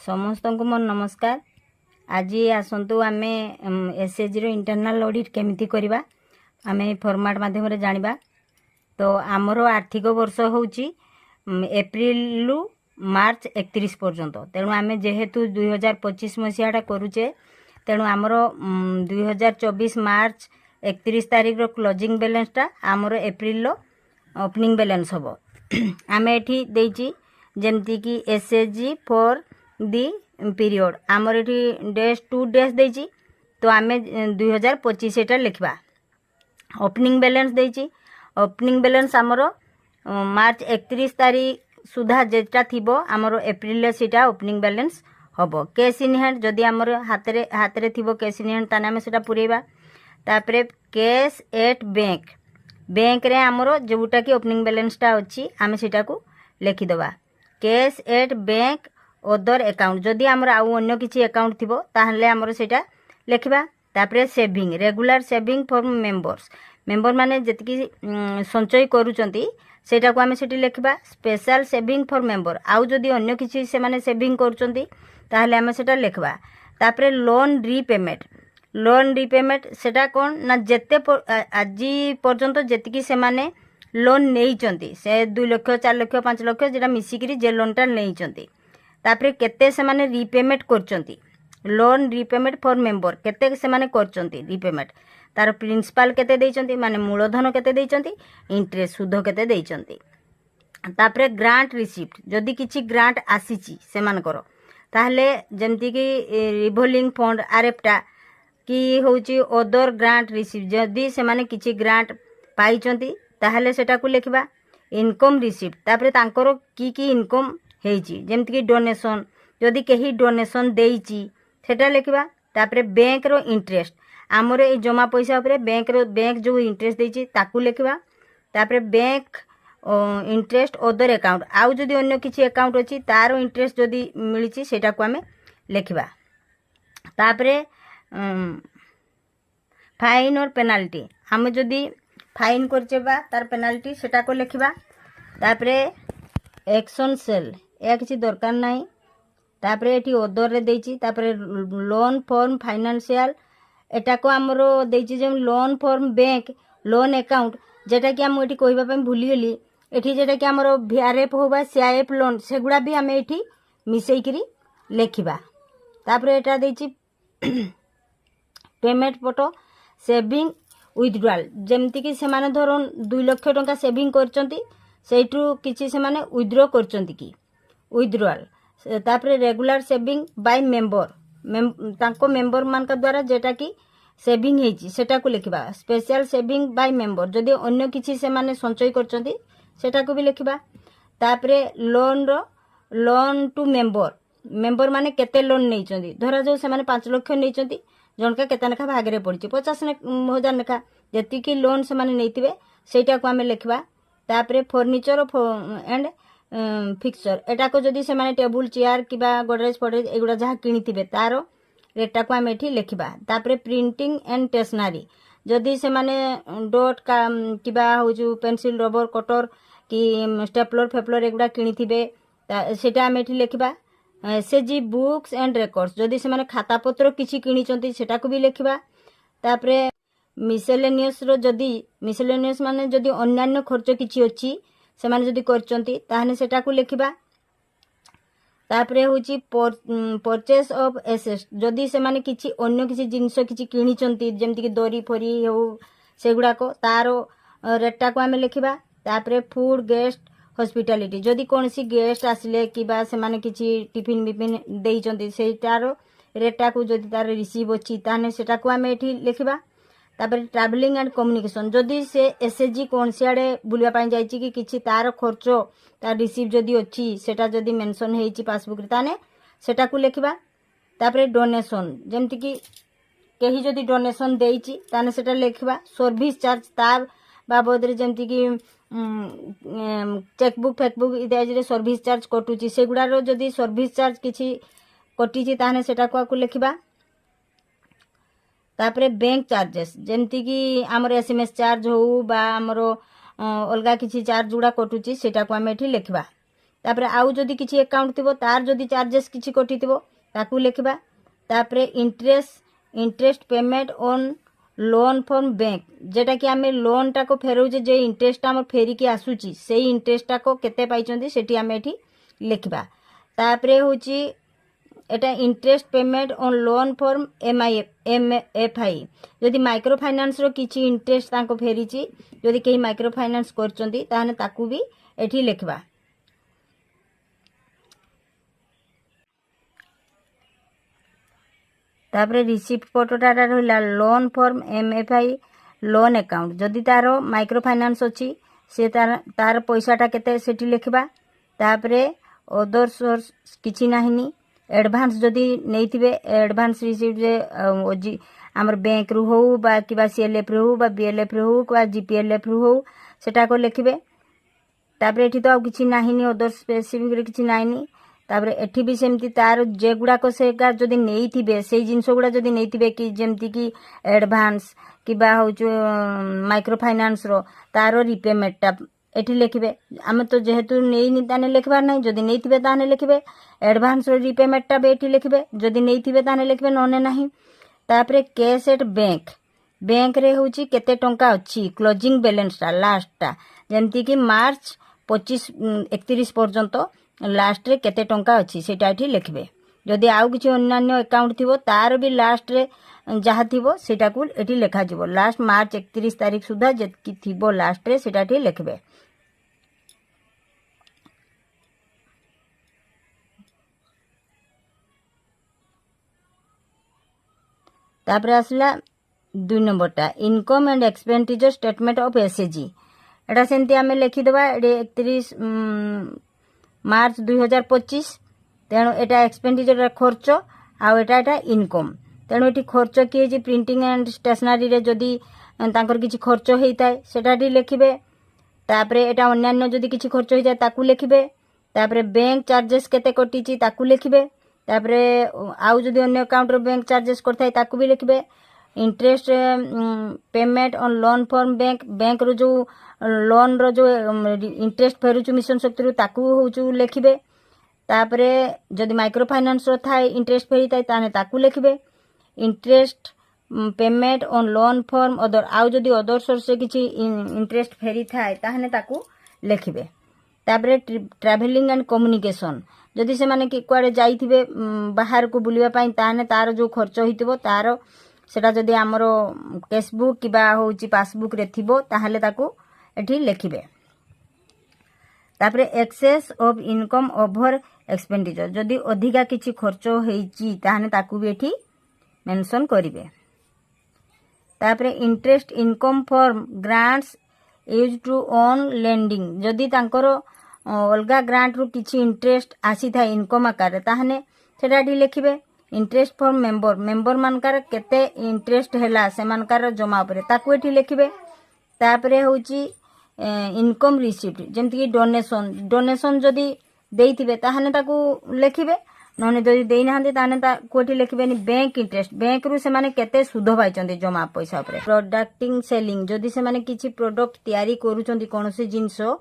समस्त को मोर नमस्कार। आज आसतु आम एसएचजी रो इंटरनल ऑडिट केमिति करबा आम फॉर्मेट माध्यम जानिबा। तो आमर आर्थिक वर्ष होची एप्रिल मार्च 31 पर्यंत। तेणु आम जेहेतु 2025 मसीहाटा करुचे तेणु आमर 2024 मार्च 31 तारीख रो क्लोजिंग बैलेंसटा आमर एप्रिल ओपनिंग बैलेंस हम। आम एठी देइची जेमती कि एसएचजी फॉर दी पीरियड आमर एठी डेज 2 डेज देइची। तो आम 2025 एटा लिखवा। ओपनिंग बैलेंस देइची। ओपनिंग बैलेंस आमर मार्च 31 तारीख सुधा जेटा थिबो आमर एप्रिल सीटा ओपनिंग बैलेंस हम। कैश इन हैंड जदि आमर हाथ थिबो कैश इन हैंड ताने आम सेटा पुरेबा। तापरे कैश एट बैंक रे आमर जोटा कि ओपनिंग बैलेंसटा अच्छी आम सेटा को लिखिदबा। Cash at bank other account जदि आमर आउ अन्य किछि अकाउंट थिबो ताहले आमर सेटा लिखिबा। तापरे saving regular saving for member माने जतिकि संचय करूचंती सेटा को आम सेठी लिखिबा। स्पेशल सेविंग फॉर मेंबर आउ जदि अन्य किछि से माने सेविंग करूचंती ताहले आम सेटा लिखबा। तापरे लोन रीपेमेंट सेटा कोन ना जेते आज पर्यंत जतिकि से माने लोन नेइचंती से 2 लाख 4 लाख 5 लाख जेटा मिसिकरी जे लोनटा नेइचंती तापरे केते से माने रीपेमेंट करचंती। लोन रीपेमेंट फॉर मेंबर केते से माने करचंती रीपेमेंट तार प्रिंसिपल केते देइचंती माने मूलधन केते देइचंती इंटरेस्ट सुध केते देइचंती। तापरे ग्रांट रिसिप्ट जदि किछि ग्रांट आसीची से मान करो ताहले जेमति कि रिवॉल्विंग फंड आरएफटा कि होची अदर ग्रांट रिसिप्ट जदि से माने किछि ग्रांट पाइचंती ताहले सेटा को लिखबा। इनकम रिसिप्ट तापरे तांकर की इनकम हेची जेमति कि डोनेशन जदि केही डोनेशन देइची सेटा लिखबा। तापरे बैंक रो इंटरेस्ट आमर ए जमा पैसा उपरे बैंक जो इंटरेस्ट देइची ताकू लिखबा। तापरे बैंक इंटरेस्ट अदर अकाउंट आउ जदि अन्य किछि अकाउंट अछि तार इंटरेस्ट जदि मिलिची सेटा को आमे लिखबा। तापरे फाइन और पेनाल्टी आम जदि फाइन करचेबा तार पेनाल्टी सेटा को लिखबा। तापरे एक्शन सेल या किसी दरकार नहीं। तापरे एठी अदर रे देइची। तापरे लोन फॉर्म फाइनेंशियल एटा को हमरो देइची जे loan form bank loan account जेटा कि हम एठी कहबा पे भूली गेली एठी जेटा कि हमरो वीआरएफ होबा सीआईएफ लोन सेगुडा भी हम एठी मिसई करी लेखिबा। तापरे एटा देइची पेमेंट फोटो सेविंग विथड्रॉल जेमति कि से माने धरन 2 लाख टंका सेविंग करचंती सेठू किछि से माने विथड्रॉ करचंती कि विथड्रॉल। तापरे रेगुलर सेविंग बाय मेंबर तांको मेंबर मान का द्वारा जेटा कि सेविंग हेची सेटा को लिखिबा। स्पेशल सेविंग बाय मेंबर जदि अन्य किछि से माने संचय करचंती सेटा को भी लिखिबा। तापरे लोन टू मेंबर माने केते लोन नेइचंती धरा जो से माने 5 लाख नेइचंती जनका केते नेखा भागरे पड़ची 50,000 नेखा जति कि लोन से माने नेइतिबे सेटा को हमें लिखबा। तापरे फर्नीचर एंड फिक्सचर एटा को जदि से माने टेबुल चेयर किबा गोदरेज फडरेज एगुडा जहा किनिथिबे तारो रेटा को हम एठी लिखिबा। तापरे प्रिंटिंग एंड स्टेशनरी जदि से माने डॉट का किबा होजु पेंसिल रबर कटर कि स्टेपलर फेपलर एगुडा किनिथिबे सेटा हम एठी लिखिबा। एसएचजी बुक्स एंड रेकॉर्ड्स जदि से माने खाता पत्र किछि किनिचंती सेटा को भी लिखिबा। तापरे मिसेलेनियस रो जदि मिसेलेनियस माने जदि अन्यान्य खर्च किछि अछि से माने जदि करचंती ताहने सेटा को लिखिबा। तापरे होची परचेस ऑफ एसेट्स जदि से माने किछि अन्य किछि जिंस किछि किनिचंती जेमति कि दरी फरी हो सेगुडा को तारो रेटा को हमें लिखिबा। तापरे फूड गेस्ट हॉस्पिटैलिटी जदि कोनसी गेस्ट आसिले किबा से माने किछि टिफिन बिपिन देइचंती सेटारो रेटा को जदि तार रिसीव अछि ताहने सेटा को हमें एठी लिखिबा। तापर ट्रैवलिंग एंड कम्युनिकेशन जदि से एसएचजी कौन सियाड़े बुलिया पाई जाइची कि किछि तार खर्च तार रिसीव जदि अछि सेटा जदि मेंशन हेची पासबुक रे ताने सेटा को लिखिबा। तापर डोनेशन जेमति कि केही जदि डोनेशन देइची ताने सेटा लिखिबा। सर्विस चार्ज ता बाबद रे जेमति कि चेकबुक फेकबुक इत्यादि रे सर्विस चार्ज कटुची सेगुडा रो जदि सर्विस चार्ज किछि कटिची ताने सेटा को लिखिबा। तापरे बैंक चार्जेस जेमति कि हमर एसएमएस चार्ज हो बा हमर अलगा किछि चार्ज जुड़ा कटुची सेटा को हम एठी लिखबा। तापर आउ जदि किछि अकाउंट थिबो तार जदि चार्जेस किछि कटि थिबो ताकू लिखिबा। तापर interest payment on loan from bank जेटा कि आमे लोन टाको फेरौजे जे इंटरेस्ट आम फेरिकी आसुची से इंटरेस्ट टाको केते पाइचंदी सेठी आमे एठी लिखिबा। तापर होची एटा interest payment on loan form MFI जदि माइक्रो फाइनेंस रो किछि इंटरेस्ट तांको फेरिची जदि केही माइक्रो फाइनेंस करचंदी ताने ताकू भी एठी लिखबा। तापर रिसिप्ट फोटोटा रहिला loan form MFI loan account जदि तारो माइक्रो फाइनेंस अछि से तार पैसाटा केते सेठी लिखबा। तापर अदर सोर्स किछि नाहिनी एडवांस जदि नैथिबे एडवांस रिसीप्ट जे हमर बैंक रु हो बा किबा CLF रु हो बा BLF रु हो बा GPLF रु हो सेटा को लिखिबे। तापर एठी तो किछि नाहिनी अदर स्पेसिफिक रे किछि नाहिनी। तापर एठी भी सेमती तार जे गुडा को सेगा जदि नैथिबे से जिंस गुडा जदि नैथिबे कि जेमती कि एडवांस किबा होचो माइक्रो फाइनेंस रो तारो रिपेमेंटटा एठी लिखिबे। आमे तो जेहेतु नेइनी ताने लिखबार नै जदि नैथिबे ताने लिखिबे एडवांस रो रिपेमेंटटा बे एठी लिखिबे जदि नैथिबे ताने लिखिबे नने नाही। तापर कैश एट बैंक रे होची केते टंका अछि क्लोजिंग बैलेंस टा लास्ट टा जेमती कि मार्च 31 पर्यंत लास्ट रे केते टंका अछि सेटा एठी लिखिबे। जदि आउ किछि अन्य अकाउंट थिबो तार भी लास्ट रे जहा थिबो सेटा को एठी लेखा जिवो लास्ट मार्च 31 तारिख सुधा जेतकी थिबो लास्ट रे सेटा एठी लिखिबे। तापर आसला 2 नंबरटा income and expenditure statement of SAG एटा सेंती आमे लिखि देबा 31 मार्च 2025 तेणु एटा एक्सपेंडिचर खर्च आ एटा इनकम तेणु एटी खर्च किए जे प्रिंटिंग एंड स्टेशनरी रे जदि तांकर किछि खर्च हेइताय सेटाटी लिखिबे। तापरे एटा अन्यान्य जदि किछि खर्च हेइ जाय ताकू लिखिबे। तापरे बैंक चार्जेस केते कटिची ताकू लिखिबे। तापरे आउ जदि अन्य अकाउंट रो बैंक चार्जेस करथाय ताकू भी लिखिबे। Interest payment on loan from bank रो जो लोन रो जो इंटरेस्ट फेरुचु मिशन शक्ति रो ताकू होचु लिखिबे। तापरे जदि माइक्रो फाइनेंस रो थाय इंटरेस्ट फेरिताय ताने ताकू लिखिबे। Interest payment on loan from other आउ जदि अदर सोर्स से किछि इंटरेस्ट फेरी थाय ताहने ताकू लिखिबे। तापरे ट्रैवलिंग एंड कम्युनिकेशन जदि से माने कि कुआडे जाइथिबे बाहर को बुलिबा पई ताहने तार जो खर्च होइतिबो तार सेटा जदि हमरो केसबुक किबा होउची पासबुक रे थिबो ताहले ताकू एठी लिखिबे। तापरे excess of income over expenditure जदि अधिका किछि खर्च हेइची ताहने ताकू भी एठी मेंशन करिवे। तापरे interest income from grants use to on lending जदि तांकरो अलगा ग्रांट रु किछि इंटरेस्ट आसी थाय इनकम आकार ताहने सेटा एठी लिखिबे। इंटरेस्ट फॉर मेंबर मानकार केते इंटरेस्ट हैला से मानकार जमा उपरे ताकू एठी लिखिबे। तापरे होची इनकम रिसीप्ट जेमति कि डोनेशन जदि देइथिबे ताहने ताकू लिखिबे नने जदि देइ नाहंते ताने ता कोठी लिखिबेनी बैंक इंटरेस्ट बैंक रु से माने केते सुध पाइचंदी जमा पैसा उपरे। प्रोडक्टिंग सेलिंग जदि से माने किछि प्रोडक्ट तयारी करूचंदी कोनोसी जिंसो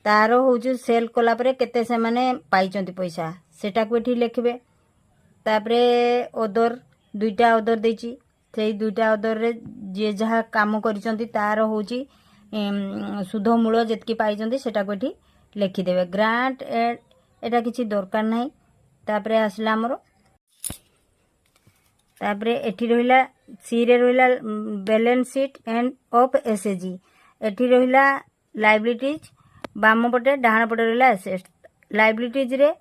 तारो होची सेल कला परे केते से माने पाइचंदी पैसा सेटा को एठी लिखिबे। तापरे अदर दुईटा अदर देची सेई दुईटा अदर रे जे जहा काम करिचंदी तारो होची सुध मूल जेतकी पाइचंदी सेटा को एठी लिखि देबे। ग्रांट एटा किछि दरकार नाही। तापरे आसला हमरो तापरे एठी रहिला सी रे रहिला balance sheet end of SAG एठी रहिला लायबिलिटीज बाम पटे डाहाण पटे रहिला एसेट। लायबिलिटीज रे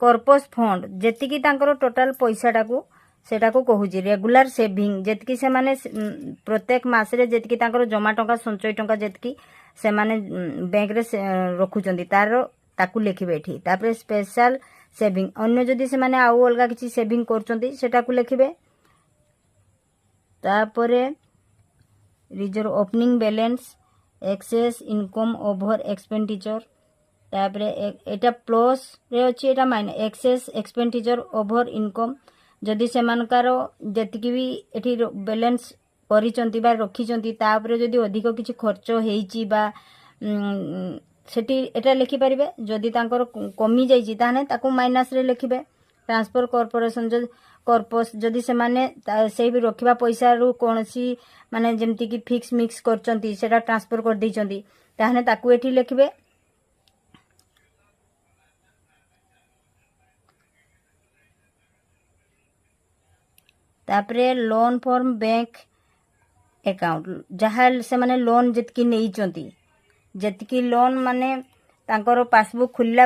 कॉर्पस फंड जेतिकी तांकर टोटल पैसा टाकू सेटा को कहूची रेगुलर सेविंग जेतिकी से माने प्रत्येक मास रे जेतिकी तांकर जमा टंका संचय टंका जेतिकी से माने बैंक रे रखुचंदी तार ताकू लिखिबे एठी। तापरे स्पेशल सेविंग अन्य जदि से माने आउ अलगा किछि सेविंग करचंदी सेटा को लिखिबे। तापरे reserve opening balance excess income over expenditure तापरे एटा प्लस रे अछि एटा minus excess expenditure over income जदि से मानकार जेतिकी भी एठी बैलेंस परिचंती बा रखिचंती तापरे जदि अधिक किछि खर्च हेइची बा सेठी एटा लिखि परिबे जदि तांकर कमी जाइछि ताने ताकू माइनस रे लिखिबे ट्रांसफर कॉर्पोरेशन कॉर्पस जदि से माने से भी रखिबा पैसा रु कोनसी माने जेमति कि फिक्स मिक्स करचंती सेटा ट्रांसफर कर दैचंती ताने ताकू एठी लिखिबे तापरे लोन फॉर्म बैंक अकाउंट जहाँ से माने लोन जितकी नहीं जितकी लोन माने तांकर पासबुक खुलला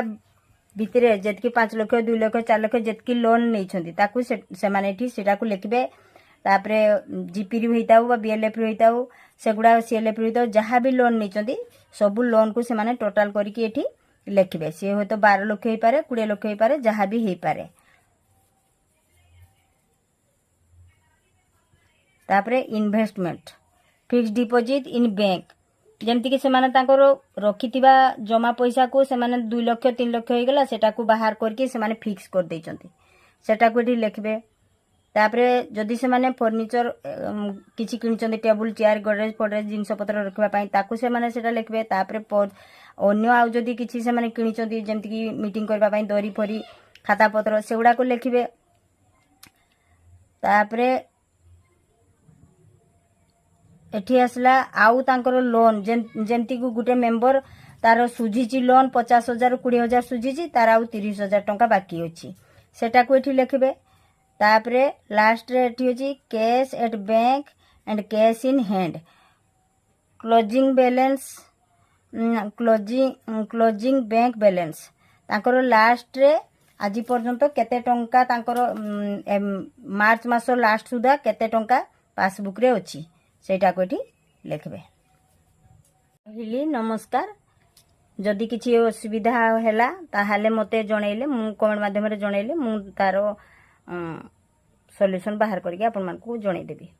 भितरे जितकी 5 लाख 2 लाख 4 लाख जितकी लोन नहीं ताकू से माने एठी सेटा को लिखबे तापरे जीपी रु होइताउ बा बीएलएफ रु होइताउ सेगुडा सीएलएफ रु होइताउ जहाँ भी लोन नहीं सब लोन को से माने टोटल करके एठी लिखबे से हो तो 12 लाख होई पारे 20 लाख होई पारे जहाँ भी होई पारे तापरे investment fix deposit in bank जमती कि सेमाने तांकर रखिथिबा जमा पैसा को सेमाने 2 लाख 3 लाख हो गला सेटा को बाहर करके सेमाने फिक्स कर दैचंती सेटा को एठी लिखबे तापरे जदि सेमाने फर्नीचर किछि किनिचंती टेबल चेयर गोदरेज जिंस पत्र रखबा पई ताकू सेमाने सेटा लिखबे तापरे अन्य आउ जदि किछि सेमाने किनिचंती जमती कि मीटिंग करबा पई दरी फरी खाता पत्र सेगुडा को लिखबे तापरे एठी आसला आउ तांकर लोन जेमती को गुटे मेंबर तार सुझीची लोन 50,000 20,000 सुझीची तार आउ 30,000 टंका बाकी अछि सेटा को एठी लिखबे तापरे लास्ट रे एठी अछि cash at bank and cash in hand closing balance closing bank balance तांकर लास्ट रे आज पर्यंत केते टंका तांकर मार्च मास लास्ट सुधा केते टंका पासबुक रे अछि सेटा को एठी लिखबे हिली नमस्कार जदि किछि असुविधा हैला ताहाले मते जणैले मु कमेंट माध्यम रे जणैले मु तारो सॉल्यूशन बाहर करके आपन मान को जणै देबी।